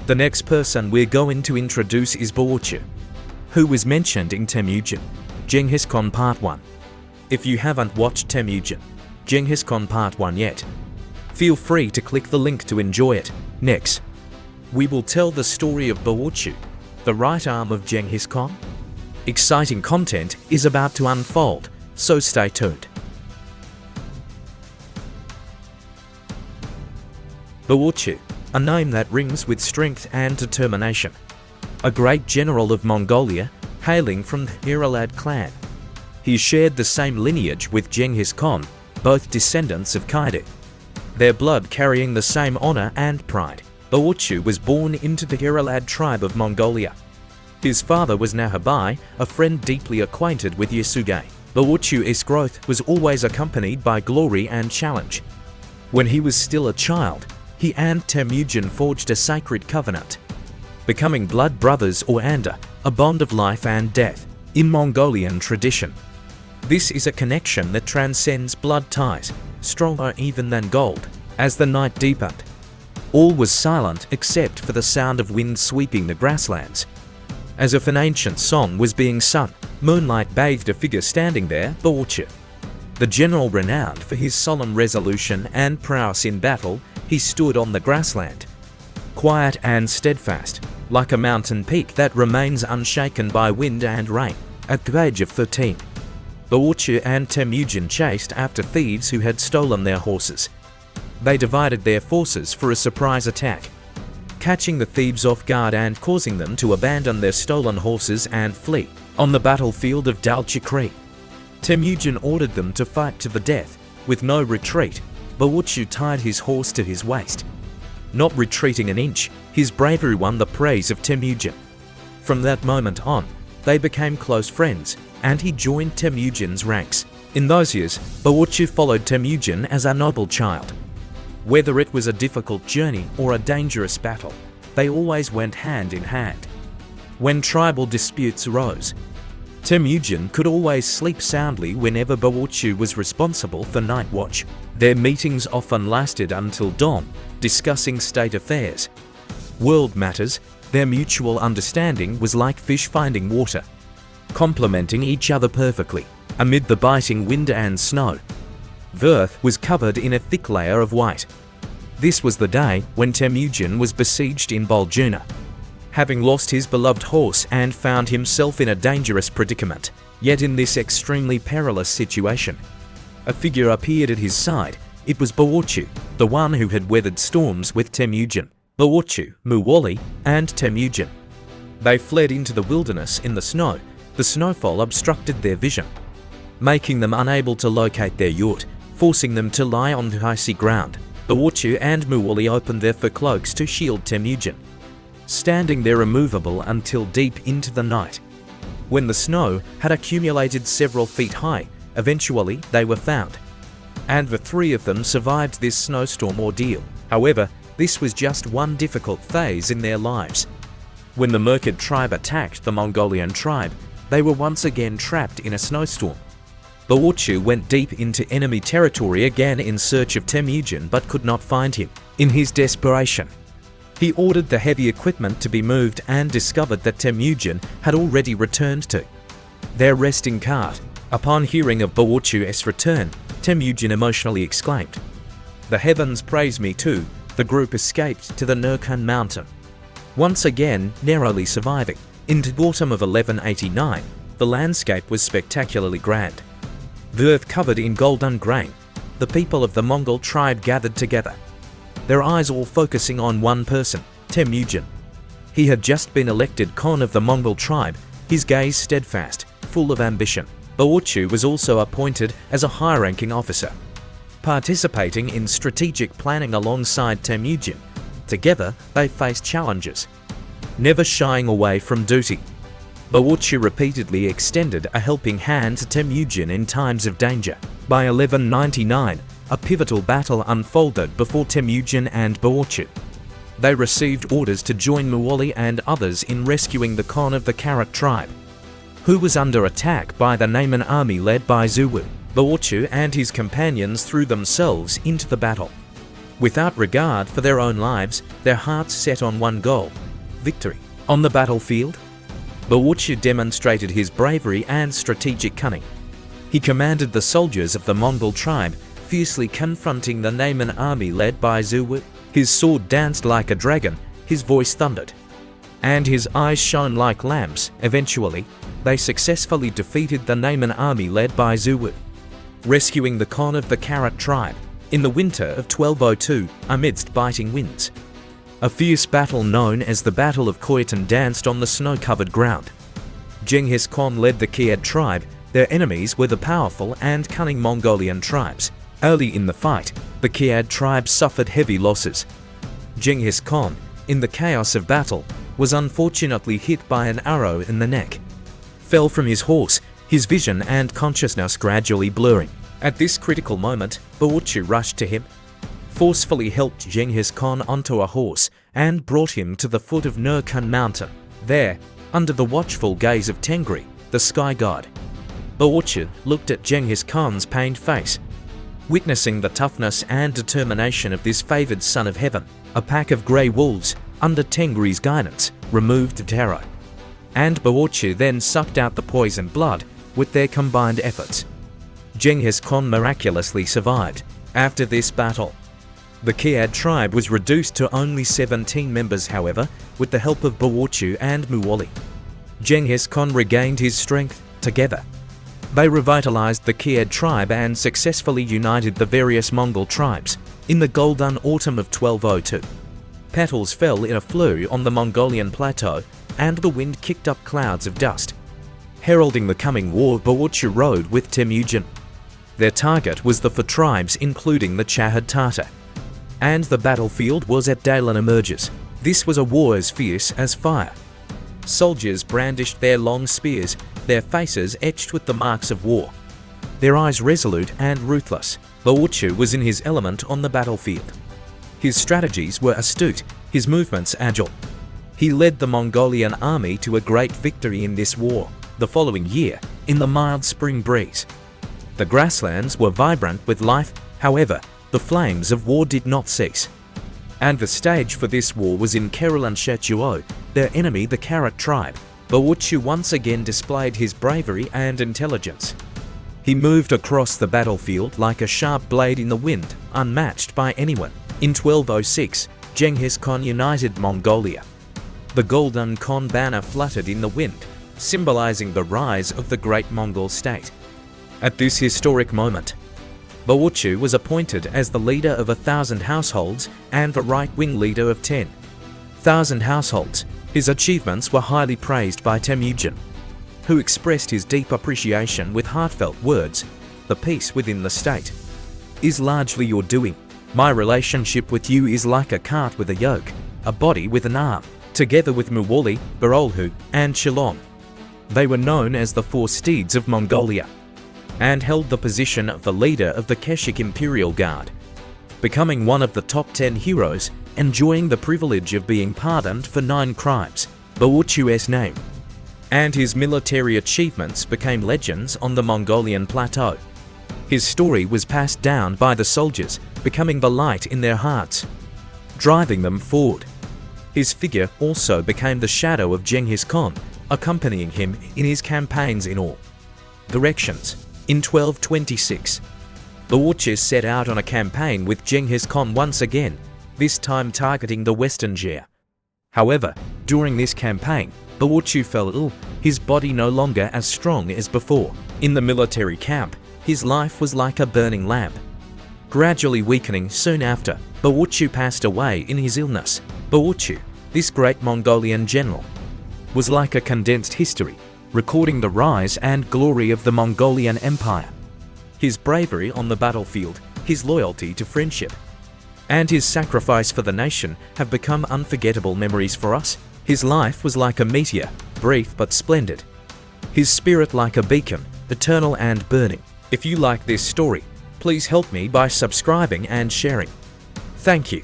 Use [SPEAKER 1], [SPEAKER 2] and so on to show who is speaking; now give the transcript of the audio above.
[SPEAKER 1] The next person we're going to introduce is Borte, who was mentioned in Temujin, Genghis Khan Part 1. If you haven't watched Temujin, Genghis Khan Part 1 yet, feel free to click the link to enjoy it. Next, we will tell the story of Borte, the right arm of Genghis Khan. Exciting content is about to unfold, so stay tuned. Borte, a name that rings with strength and determination. A great general of Mongolia, hailing from the Arulad clan. He shared the same lineage with Genghis Khan, both descendants of Qaidu. Their blood carrying the same honor and pride. Borte was born into the Arulad tribe of Mongolia. His father was Naqo, a friend deeply acquainted with Yasuge. Borte's growth was always accompanied by glory and challenge. When he was still a child, he and Temujin forged a sacred covenant, becoming blood brothers or anda, a bond of life and death, in Mongolian tradition. This is a connection that transcends blood ties, stronger even than gold. As the night deepened, all was silent except for the sound of wind sweeping the grasslands. As if an ancient song was being sung, moonlight bathed a figure standing there, Borte. The general renowned for his solemn resolution and prowess in battle, he stood on the grassland, quiet and steadfast, like a mountain peak that remains unshaken by wind and rain. At the age of 13, Borte and Temujin chased after thieves who had stolen their horses. They divided their forces for a surprise attack, catching the thieves off guard and causing them to abandon their stolen horses and flee. On the battlefield of Dalchikri, Temujin ordered them to fight to the death. With no retreat, Borte tied his horse to his waist. Not retreating an inch, his bravery won the praise of Temujin. From that moment on, they became close friends, and he joined Temujin's ranks. In those years, Borte followed Temujin as a noble child. Whether it was a difficult journey or a dangerous battle, they always went hand in hand. When tribal disputes arose, Temujin could always sleep soundly whenever Borte was responsible for night watch. Their meetings often lasted until dawn, discussing state affairs, world matters. Their mutual understanding was like fish finding water, complementing each other perfectly. Amid the biting wind and snow, the earth was covered in a thick layer of white. This was the day when Temujin was besieged in Borjigin, having lost his beloved horse and found himself in a dangerous predicament. Yet in this extremely perilous situation, a figure appeared at his side. It was Borte, the one who had weathered storms with Temujin. Borte, Mongolian, and Temujin. They fled into the wilderness in the snow. The snowfall obstructed their vision, making them unable to locate their yurt, forcing them to lie on the icy ground. Borte and Mongolian opened their fur cloaks to shield Temujin, standing there immovable until deep into the night. When the snow had accumulated several feet high, eventually they were found, and the three of them survived this snowstorm ordeal. However, this was just one difficult phase in their lives. When the Merkid tribe attacked the Mongolian tribe, they were once again trapped in a snowstorm. Borte went deep into enemy territory again in search of Temujin but could not find him. In his desperation, he ordered the heavy equipment to be moved and discovered that Temujin had already returned to their resting cart. Upon hearing of Borte's return, Temujin emotionally exclaimed, "The heavens praise me too." The group escaped to the Naqo mountain, once again narrowly surviving. In the autumn of 1189, the landscape was spectacularly grand. The earth covered in golden grain. The people of the Mongol tribe gathered together, their eyes all focusing on one person, Temujin. He had just been elected Khan of the Mongol tribe, his gaze steadfast, full of ambition. Borte was also appointed as a high-ranking officer, participating in strategic planning alongside Temujin. Together, they faced challenges, never shying away from duty. Borte repeatedly extended a helping hand to Temujin in times of danger. By 1199, a pivotal battle unfolded before Temujin and Borte. They received orders to join Mongolian and others in rescuing the Khan of the Karat tribe, who was under attack by the Naiman army led by Zuwu. Borte and his companions threw themselves into the battle, Without regard for their own lives, their hearts set on one goal: victory. On the battlefield, Borte demonstrated his bravery and strategic cunning. He commanded the soldiers of the Mongol tribe, fiercely confronting the Naiman army led by Zhuwu. His sword danced like a dragon, his voice thundered, and his eyes shone like lamps. Eventually, they successfully defeated the Naiman army led by Zhuwu, rescuing the Khan of the Karat tribe in the winter of 1202 amidst biting winds. A fierce battle known as the Battle of Khoitan danced on the snow-covered ground. Genghis Khan led the Qaidu tribe. Their enemies were the powerful and cunning Mongolian tribes. Early in the fight, the Qaidu tribe suffered heavy losses. Genghis Khan, in the chaos of battle, was unfortunately hit by an arrow in the neck, fell from his horse, his vision and consciousness gradually blurring. At this critical moment, Borte rushed to him, forcefully helped Genghis Khan onto a horse, and brought him to the foot of Nurkun mountain. There, under the watchful gaze of Tengri, the sky god, Borte looked at Genghis Khan's pained face. Witnessing the toughness and determination of this favored son of heaven, a pack of grey wolves, under Tengri's guidance, removed the terror. And Borte then sucked out the poisoned blood with their combined efforts. Genghis Khan miraculously survived. After this battle, the Qaidu tribe was reduced to only 17 members. However, with the help of Borte and Muwali, Genghis Khan regained his strength. Together, they revitalized the Qaidu tribe and successfully united the various Mongol tribes. In the golden autumn of 1202, petals fell in a flurry on the Mongolian plateau, and the wind kicked up clouds of dust. Heralding the coming war, Borte rode with Temujin. Their target was the 4 tribes including the Chahad Tatar, and the battlefield was at Dalan emerges. This was a war as fierce as fire. Soldiers brandished their long spears, their faces etched with the marks of war, their eyes resolute and ruthless. Borte was in his element on the battlefield. His strategies were astute, his movements agile. He led the Mongolian army to a great victory in this war. The following year, in the mild spring breeze, the grasslands were vibrant with life. However, the flames of war did not cease. And the stage for this war was in Kerala and Shetuo, their enemy the Karat tribe. Borte once again displayed his bravery and intelligence. He moved across the battlefield like a sharp blade in the wind, unmatched by anyone. In 1206, Genghis Khan united Mongolia. The Golden Khan banner fluttered in the wind, symbolizing the rise of the great Mongol state. At this historic moment, Borte was appointed as the leader of 1,000 households and the right-wing leader of 10,000 households. His achievements were highly praised by Temujin, who expressed his deep appreciation with heartfelt words. "The peace within the state is largely your doing. My relationship with you is like a cart with a yoke, a body with an arm." Together with Muwali, Barolhu, and Chilon, they were known as the 4 steeds of Mongolia, and held the position of the leader of the Keshik Imperial Guard, becoming one of the top 10 heroes, enjoying the privilege of being pardoned for 9 crimes. Borte's name and his military achievements became legends on the Mongolian plateau. His story was passed down by the soldiers, becoming the light in their hearts, driving them forward. His figure also became the shadow of Genghis Khan, accompanying him in his campaigns in all directions. In 1226, Borte set out on a campaign with Genghis Khan once again, this time targeting the Western Jia. However, during this campaign, Borte fell ill, his body no longer as strong as before. In the military camp, his life was like a burning lamp, gradually weakening. Soon after, Borte passed away in his illness. Borte, this great Mongolian general, was like a condensed history, recording the rise and glory of the Mongolian Empire. His bravery on the battlefield, his loyalty to friendship, and his sacrifice for the nation have become unforgettable memories for us. His life was like a meteor, brief but splendid. His spirit like a beacon, eternal and burning. If you like this story, please help me by subscribing and sharing. Thank you.